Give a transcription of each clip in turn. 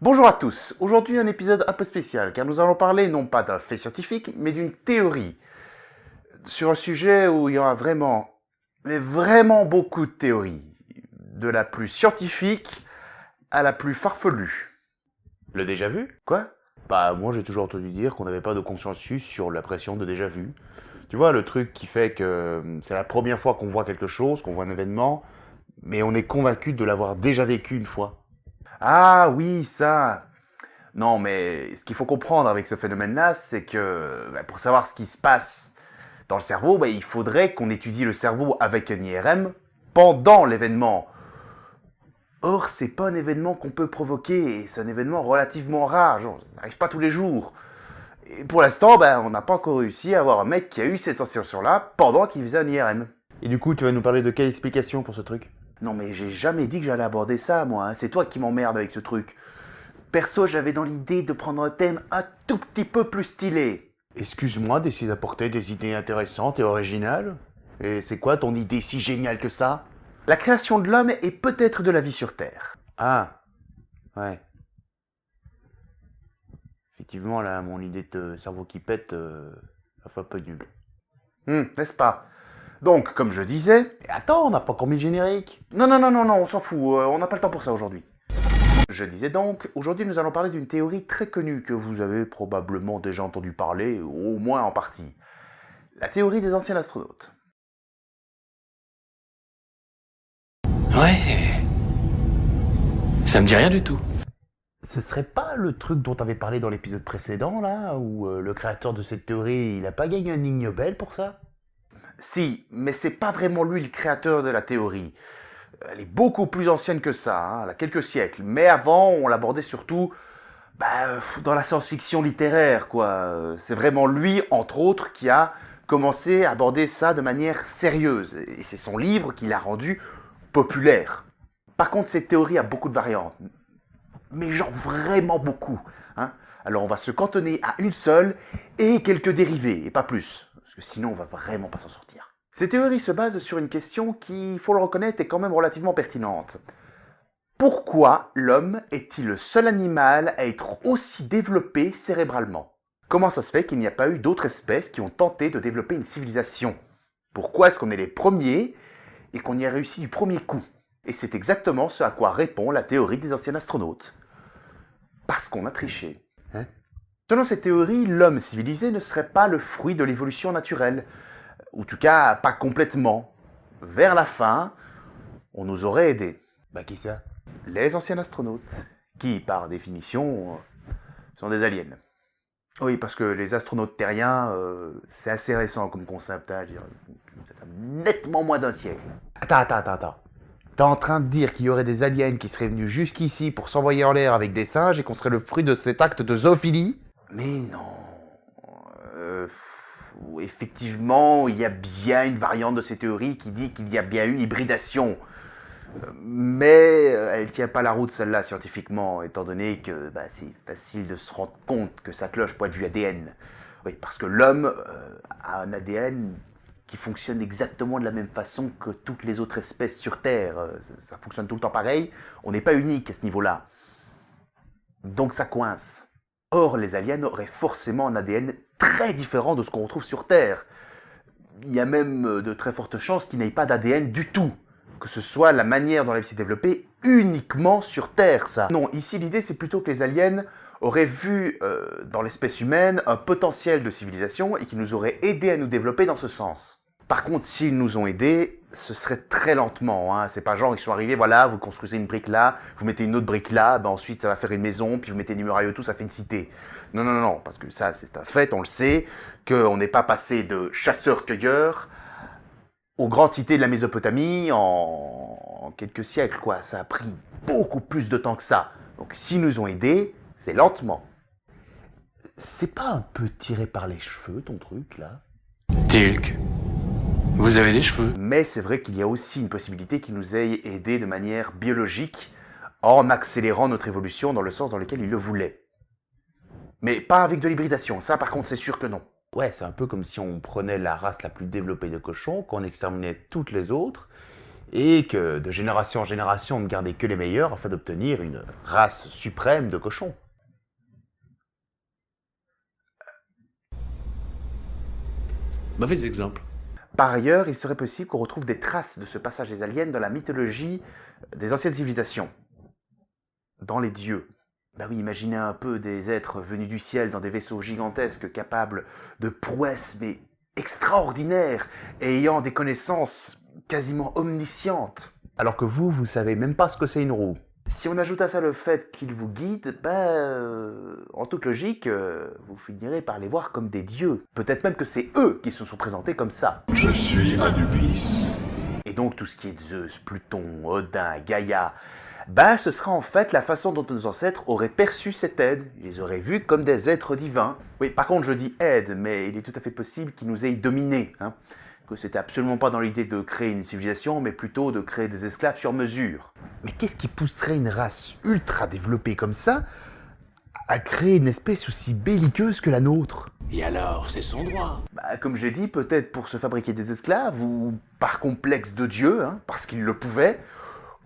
Bonjour à tous, aujourd'hui un épisode un peu spécial car nous allons parler non pas d'un fait scientifique mais d'une théorie sur un sujet où il y aura vraiment, mais vraiment beaucoup de théories, de la plus scientifique à la plus farfelue. Le déjà-vu? Quoi? Bah, moi j'ai toujours entendu dire qu'on n'avait pas de consensus sur la pression de déjà-vu. Tu vois, le truc qui fait que c'est la première fois qu'on voit quelque chose, qu'on voit un événement, mais on est convaincu de l'avoir déjà vécu une fois. Ah oui, ça. Non, mais ce qu'il faut comprendre avec ce phénomène-là, c'est que pour savoir ce qui se passe dans le cerveau, il faudrait qu'on étudie le cerveau avec un IRM pendant l'événement. Or, c'est pas un événement qu'on peut provoquer, et c'est un événement relativement rare, genre, ça n'arrive pas tous les jours. Et pour l'instant, on n'a pas encore réussi à avoir un mec qui a eu cette sensation-là pendant qu'il faisait un IRM. Et du coup, tu vas nous parler de quelle explication pour ce truc? Non mais j'ai jamais dit que j'allais aborder ça, moi, hein. C'est toi qui m'emmerde avec ce truc. Perso, j'avais dans l'idée de prendre un thème un tout petit peu plus stylé. Excuse-moi d'essayer d'apporter des idées intéressantes et originales. Et c'est quoi ton idée si géniale que ça? La création de l'homme et peut-être de la vie sur Terre. Ah, ouais. Effectivement, là, mon idée de cerveau qui pète, ça fait un peu nul. N'est-ce pas? Donc, comme je disais... Et attends, on n'a pas encore mis le générique. Non, on s'en fout, on n'a pas le temps pour ça aujourd'hui. Je disais donc, aujourd'hui nous allons parler d'une théorie très connue que vous avez probablement déjà entendu parler, au moins en partie. La théorie des anciens astronautes. Ouais. Ça me dit rien du tout. Ce serait pas le truc dont t'avais parlé dans l'épisode précédent, là, où le créateur de cette théorie, il a pas gagné un Ig Nobel pour ça? Si, mais c'est pas vraiment lui le créateur de la théorie. Elle est beaucoup plus ancienne que ça, hein, elle a quelques siècles. Mais avant, on l'abordait surtout dans la science-fiction littéraire, quoi. C'est vraiment lui, entre autres, qui a commencé à aborder ça de manière sérieuse. Et c'est son livre qui l'a rendu populaire. Par contre, cette théorie a beaucoup de variantes. Mais genre vraiment beaucoup. Hein. Alors on va se cantonner à une seule et quelques dérivés, et pas plus. Parce que sinon on va vraiment pas s'en sortir. Ces théories se basent sur une question qui, il faut le reconnaître, est quand même relativement pertinente. Pourquoi l'homme est-il le seul animal à être aussi développé cérébralement? Comment ça se fait qu'il n'y a pas eu d'autres espèces qui ont tenté de développer une civilisation? Pourquoi est-ce qu'on est les premiers et qu'on y a réussi du premier coup? Et c'est exactement ce à quoi répond la théorie des anciens astronautes. Parce qu'on a triché. Hein? Selon cette théorie, l'homme civilisé ne serait pas le fruit de l'évolution naturelle. Ou en tout cas, pas complètement. Vers la fin, on nous aurait aidés. Bah qui ça? Les anciens astronautes, qui, par définition, sont des aliens. Oui, parce que les astronautes terriens, c'est assez récent comme concept, hein, je veux dire, ça fait nettement moins d'un siècle. Attends. T'es en train de dire qu'il y aurait des aliens qui seraient venus jusqu'ici pour s'envoyer en l'air avec des singes et qu'on serait le fruit de cet acte de zoophilie? Mais non. Effectivement, il y a bien une variante de ces théories qui dit qu'il y a bien eu hybridation. Mais elle ne tient pas la route celle-là scientifiquement, étant donné que c'est facile de se rendre compte que ça cloche point de vue ADN. Oui, parce que l'homme a un ADN qui fonctionne exactement de la même façon que toutes les autres espèces sur Terre. Ça fonctionne tout le temps pareil, on n'est pas unique à ce niveau-là. Donc ça coince. Or, les aliens auraient forcément un ADN très différent de ce qu'on retrouve sur Terre. Il y a même de très fortes chances qu'ils n'aient pas d'ADN du tout. Que ce soit la manière dont la vie s'est développée uniquement sur Terre, ça. Non, ici l'idée c'est plutôt que les aliens auraient vu dans l'espèce humaine un potentiel de civilisation et qui nous auraient aidés à nous développer dans ce sens. Par contre, s'ils nous ont aidés, ce serait très lentement. Hein. C'est pas genre, ils sont arrivés, voilà, vous construisez une brique là, vous mettez une autre brique là, ensuite ça va faire une maison, puis vous mettez des murailles autour, ça fait une cité. Non, parce que ça, c'est un fait, on le sait, qu'on n'est pas passé de chasseurs-cueilleurs aux grandes cités de la Mésopotamie en quelques siècles, quoi. Ça a pris beaucoup plus de temps que ça. Donc, s'ils nous ont aidés, c'est lentement. C'est pas un peu tiré par les cheveux, ton truc, là? Tilk, vous avez des cheveux. Mais c'est vrai qu'il y a aussi une possibilité qu'ils nous aient aidés de manière biologique en accélérant notre évolution dans le sens dans lequel ils le voulaient. Mais pas avec de l'hybridation, ça par contre c'est sûr que non. Ouais, c'est un peu comme si on prenait la race la plus développée de cochons, qu'on exterminait toutes les autres, et que de génération en génération, on ne gardait que les meilleurs afin d'obtenir une race suprême de cochons. Mauvais exemple. Par ailleurs, il serait possible qu'on retrouve des traces de ce passage des aliens dans la mythologie des anciennes civilisations. Dans les dieux. Bah oui, imaginez un peu des êtres venus du ciel dans des vaisseaux gigantesques capables de prouesses mais extraordinaires et ayant des connaissances quasiment omniscientes. Alors que vous savez même pas ce que c'est une roue. Si on ajoute à ça le fait qu'ils vous guident, en toute logique, vous finirez par les voir comme des dieux. Peut-être même que c'est eux qui se sont présentés comme ça. Je suis Anubis. Et donc tout ce qui est Zeus, Pluton, Odin, Gaïa, ce sera en fait la façon dont nos ancêtres auraient perçu cette aide. Ils les auraient vus comme des êtres divins. Oui, par contre je dis aide, mais il est tout à fait possible qu'ils nous aient dominés. Que c'était absolument pas dans l'idée de créer une civilisation, mais plutôt de créer des esclaves sur mesure. Mais qu'est-ce qui pousserait une race ultra développée comme ça à créer une espèce aussi belliqueuse que la nôtre? Et alors, c'est son droit. Comme je l'ai dit, peut-être pour se fabriquer des esclaves, ou par complexe de Dieu, parce qu'ils le pouvaient,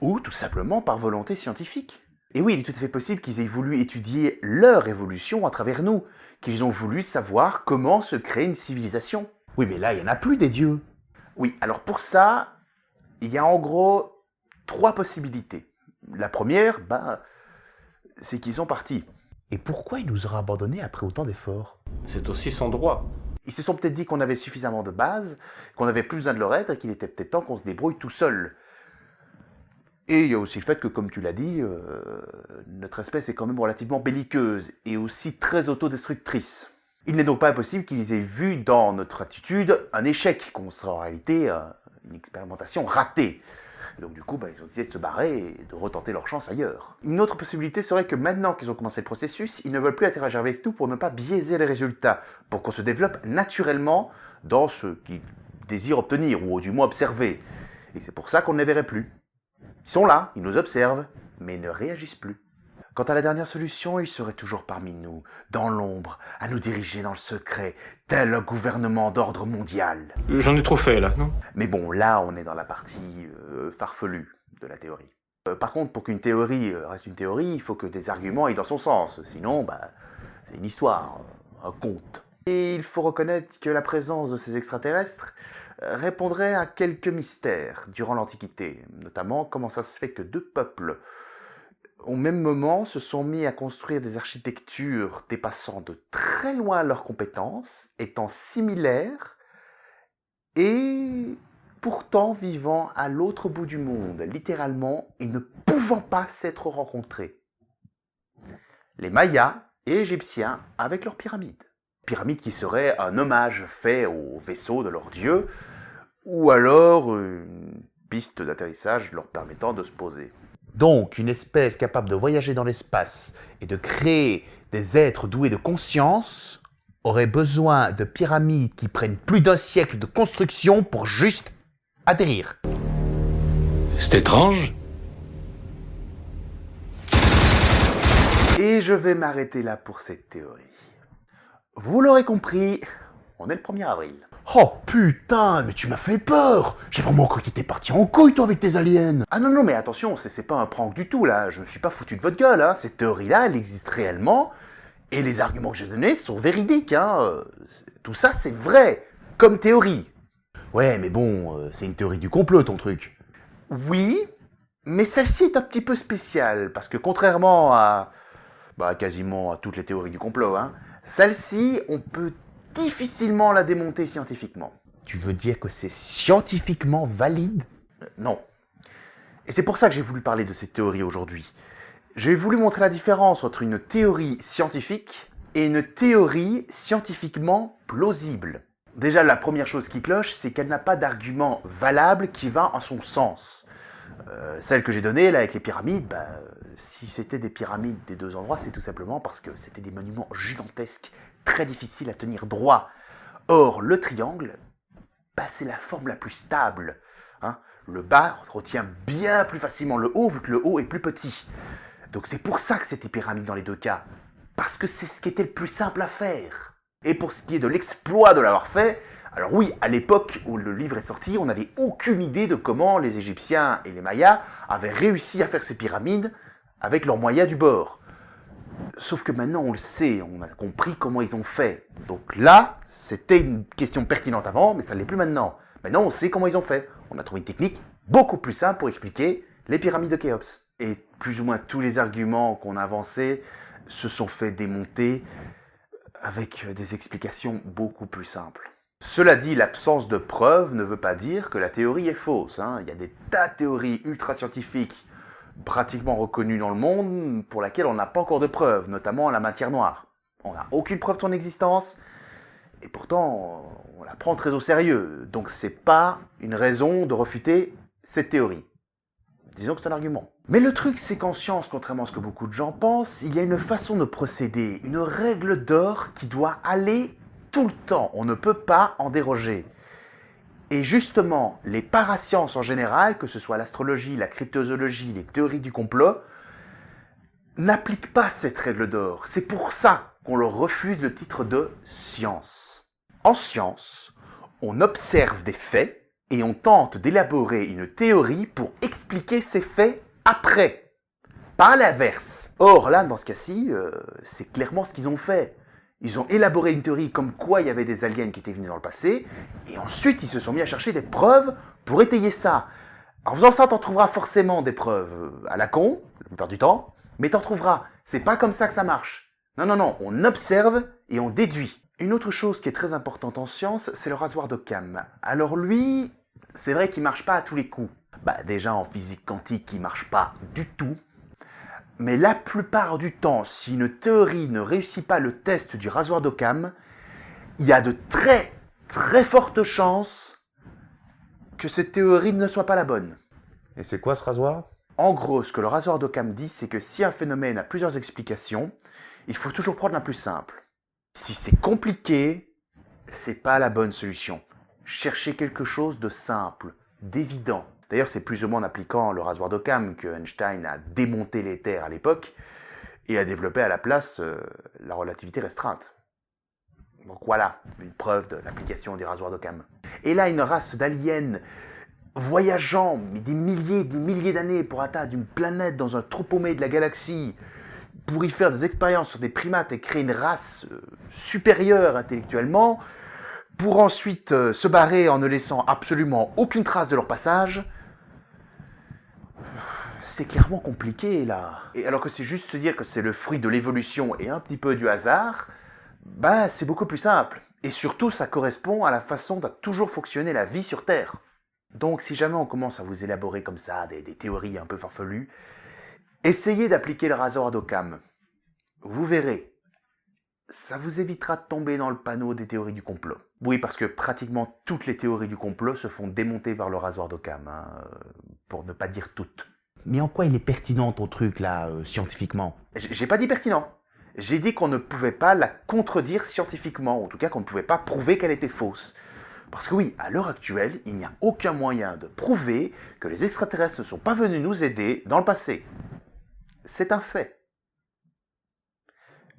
ou tout simplement par volonté scientifique. Et oui, il est tout à fait possible qu'ils aient voulu étudier leur évolution à travers nous, qu'ils ont voulu savoir comment se créer une civilisation. Oui, mais là, il n'y en a plus des dieux. Oui, alors pour ça, il y a en gros 3 possibilités. La première, c'est qu'ils sont partis. Et pourquoi il nous aura abandonnés après autant d'efforts? C'est aussi son droit. Ils se sont peut-être dit qu'on avait suffisamment de base, qu'on n'avait plus besoin de leur aide et qu'il était peut-être temps qu'on se débrouille tout seul. Et il y a aussi le fait que, comme tu l'as dit, notre espèce est quand même relativement belliqueuse et aussi très autodestructrice. Il n'est donc pas impossible qu'ils aient vu dans notre attitude un échec, qu'on serait en réalité une expérimentation ratée. Et donc du coup, ils ont décidé de se barrer et de retenter leur chance ailleurs. Une autre possibilité serait que maintenant qu'ils ont commencé le processus, ils ne veulent plus interagir avec nous pour ne pas biaiser les résultats, pour qu'on se développe naturellement dans ce qu'ils désirent obtenir, ou du moins observer. Et c'est pour ça qu'on ne les verrait plus. Ils sont là, ils nous observent, mais ne réagissent plus. Quant à la dernière solution, ils seraient toujours parmi nous, dans l'ombre, à nous diriger dans le secret, tel un gouvernement d'ordre mondial. J'en ai trop fait, là, non? Mais bon, là, on est dans la partie farfelue de la théorie. Par contre, pour qu'une théorie reste une théorie, il faut que des arguments aillent dans son sens. Sinon, c'est une histoire, un conte. Et il faut reconnaître que la présence de ces extraterrestres répondrait à quelques mystères durant l'Antiquité. Notamment, comment ça se fait que 2 peuples au même moment, se sont mis à construire des architectures dépassant de très loin leurs compétences, étant similaires et pourtant vivant à l'autre bout du monde, littéralement, et ne pouvant pas s'être rencontrés. Les Mayas et Égyptiens avec leurs pyramides. Pyramides qui seraient un hommage fait au vaisseau de leur dieu, ou alors une piste d'atterrissage leur permettant de se poser. Donc, une espèce capable de voyager dans l'espace et de créer des êtres doués de conscience aurait besoin de pyramides qui prennent plus d'1 siècle de construction pour juste atterrir. C'est étrange. Et je vais m'arrêter là pour cette théorie. Vous l'aurez compris, on est le 1er avril. Oh putain, mais tu m'as fait peur! J'ai vraiment cru que t'étais parti en couille, toi, avec tes aliens! Ah non, mais attention, c'est pas un prank du tout, là. Je ne suis pas foutu de votre gueule, Cette théorie-là, elle existe réellement, et les arguments que j'ai donnés sont véridiques, Tout ça, c'est vrai, comme théorie. Ouais, mais bon, c'est une théorie du complot, ton truc. Oui, mais celle-ci est un petit peu spéciale, parce que contrairement à quasiment à toutes les théories du complot, celle-ci, on peut difficilement la démonter scientifiquement. Tu veux dire que c'est scientifiquement valide? Non. Et c'est pour ça que j'ai voulu parler de cette théorie aujourd'hui. J'ai voulu montrer la différence entre une théorie scientifique et une théorie scientifiquement plausible. Déjà, la première chose qui cloche, c'est qu'elle n'a pas d'argument valable qui va en son sens. Celle que j'ai donnée, là, avec les pyramides, si c'était des pyramides des 2 endroits, c'est tout simplement parce que c'était des monuments gigantesques, très difficiles à tenir droit. Or, le triangle, c'est la forme la plus stable. Le bas retient bien plus facilement le haut, vu que le haut est plus petit. Donc c'est pour ça que c'était pyramide dans les 2 cas. Parce que c'est ce qui était le plus simple à faire. Et pour ce qui est de l'exploit de l'avoir fait, Alors oui, à l'époque où le livre est sorti, on n'avait aucune idée de comment les Égyptiens et les Mayas avaient réussi à faire ces pyramides avec leurs moyens du bord. Sauf que maintenant on le sait, on a compris comment ils ont fait. Donc là, c'était une question pertinente avant, mais ça ne l'est plus maintenant. Maintenant on sait comment ils ont fait. On a trouvé une technique beaucoup plus simple pour expliquer les pyramides de Khéops. Et plus ou moins tous les arguments qu'on a avancés se sont fait démonter avec des explications beaucoup plus simples. Cela dit, l'absence de preuves ne veut pas dire que la théorie est fausse. Il y a des tas de théories ultra scientifiques pratiquement reconnues dans le monde pour lesquelles on n'a pas encore de preuves, notamment la matière noire. On n'a aucune preuve de son existence et pourtant on la prend très au sérieux. Donc c'est pas une raison de refuter cette théorie. Disons que c'est un argument. Mais le truc, c'est qu'en science, contrairement à ce que beaucoup de gens pensent, il y a une façon de procéder, une règle d'or qui doit aller tout le temps. On ne peut pas en déroger. Et justement, les parasciences en général, que ce soit l'astrologie, la cryptozoologie, les théories du complot, n'appliquent pas cette règle d'or. C'est pour ça qu'on leur refuse le titre de science. En science, on observe des faits et on tente d'élaborer une théorie pour expliquer ces faits après. Pas l'inverse. Or là, dans ce cas-ci, c'est clairement ce qu'ils ont fait. Ils ont élaboré une théorie comme quoi il y avait des aliens qui étaient venus dans le passé, et ensuite ils se sont mis à chercher des preuves pour étayer ça. En faisant ça, t'en trouveras forcément des preuves à la con, la plupart du temps, mais t'en trouveras. C'est pas comme ça que ça marche. Non, on observe et on déduit. Une autre chose qui est très importante en science, c'est le rasoir d'Occam. Alors lui, c'est vrai qu'il marche pas à tous les coups. Déjà en physique quantique, il marche pas du tout. Mais la plupart du temps, si une théorie ne réussit pas le test du rasoir d'Occam, il y a de très très fortes chances que cette théorie ne soit pas la bonne. Et c'est quoi ce rasoir? En gros, ce que le rasoir d'Occam dit, c'est que si un phénomène a plusieurs explications, il faut toujours prendre la plus simple. Si c'est compliqué, c'est pas la bonne solution. Cherchez quelque chose de simple, d'évident. D'ailleurs, c'est plus ou moins en appliquant le rasoir d'Occam que Einstein a démonté l'éther à l'époque et a développé à la place la relativité restreinte. Donc voilà, une preuve de l'application du rasoir d'Occam. Et là, une race d'aliens voyageant des milliers d'années pour atteindre une planète dans un trou paumé de la galaxie, pour y faire des expériences sur des primates et créer une race supérieure intellectuellement, pour ensuite se barrer en ne laissant absolument aucune trace de leur passage. C'est clairement compliqué là. Et alors que c'est juste se dire que c'est le fruit de l'évolution et un petit peu du hasard, c'est beaucoup plus simple. Et surtout, ça correspond à la façon dont a toujours fonctionné la vie sur Terre. Donc si jamais on commence à vous élaborer comme ça des théories un peu farfelues, essayez d'appliquer le rasoir d'Occam. Vous verrez, ça vous évitera de tomber dans le panneau des théories du complot. Oui, parce que pratiquement toutes les théories du complot se font démonter par le rasoir d'Occam, pour ne pas dire toutes. Mais en quoi il est pertinent ton truc là, scientifiquement? J'ai pas dit pertinent. J'ai dit qu'on ne pouvait pas la contredire scientifiquement, ou en tout cas qu'on ne pouvait pas prouver qu'elle était fausse. Parce que oui, à l'heure actuelle, il n'y a aucun moyen de prouver que les extraterrestres ne sont pas venus nous aider dans le passé. C'est un fait.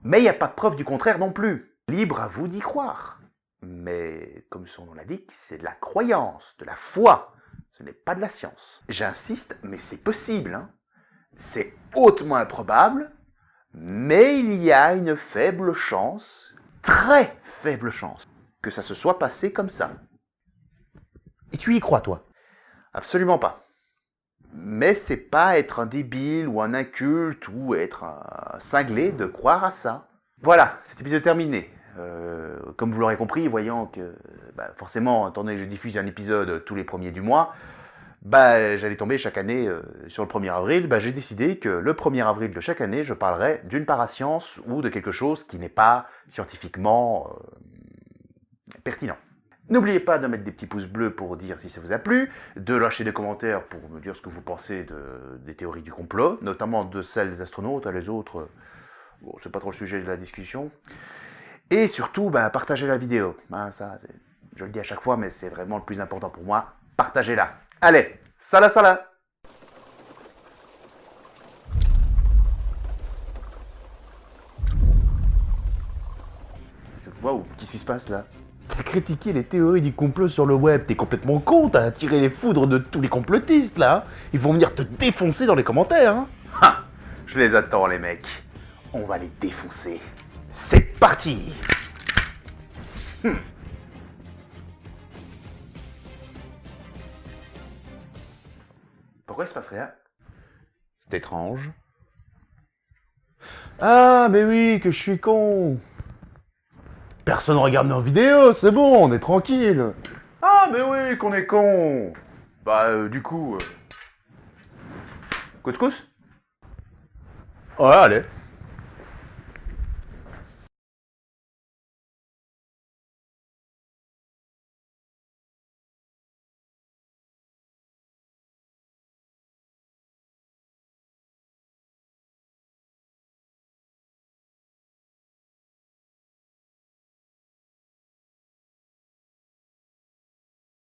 Mais il n'y a pas de preuve du contraire non plus. Libre à vous d'y croire. Mais, comme son nom l'indique, c'est de la croyance, de la foi. Ce n'est pas de la science. J'insiste, mais c'est possible. C'est hautement improbable, mais il y a une faible chance, très faible chance, que ça se soit passé comme ça. Et tu y crois, toi? Absolument pas. Mais c'est pas être un débile ou un inculte ou être un cinglé de croire à ça. Voilà, cet épisode est terminé. Comme vous l'aurez compris, voyant que forcément, étant donné que je diffuse un épisode tous les premiers du mois, j'allais tomber chaque année sur le 1er avril, j'ai décidé que le 1er avril de chaque année, je parlerai d'une parascience ou de quelque chose qui n'est pas scientifiquement pertinent. N'oubliez pas de mettre des petits pouces bleus pour dire si ça vous a plu, de lâcher des commentaires pour me dire ce que vous pensez des théories du complot, notamment de celles des astronautes, les autres, c'est pas trop le sujet de la discussion. Et surtout, partagez la vidéo. Ça, je le dis à chaque fois, mais c'est vraiment le plus important pour moi. Partagez-la. Allez, salam. Waouh, qu'est-ce qui se passe là? T'as critiqué les théories du complot sur le web, t'es complètement con, t'as attiré les foudres de tous les complotistes, là. Ils vont venir te défoncer dans les commentaires, hein. Ha! Je les attends, les mecs. On va les défoncer. C'est parti. Pourquoi il se passe rien? C'est étrange. Ah, mais oui, que je suis con. Personne regarde nos vidéos, c'est bon, on est tranquille. Ah, mais oui, qu'on est con. Bah, du coup... Couscous? Ouais, allez.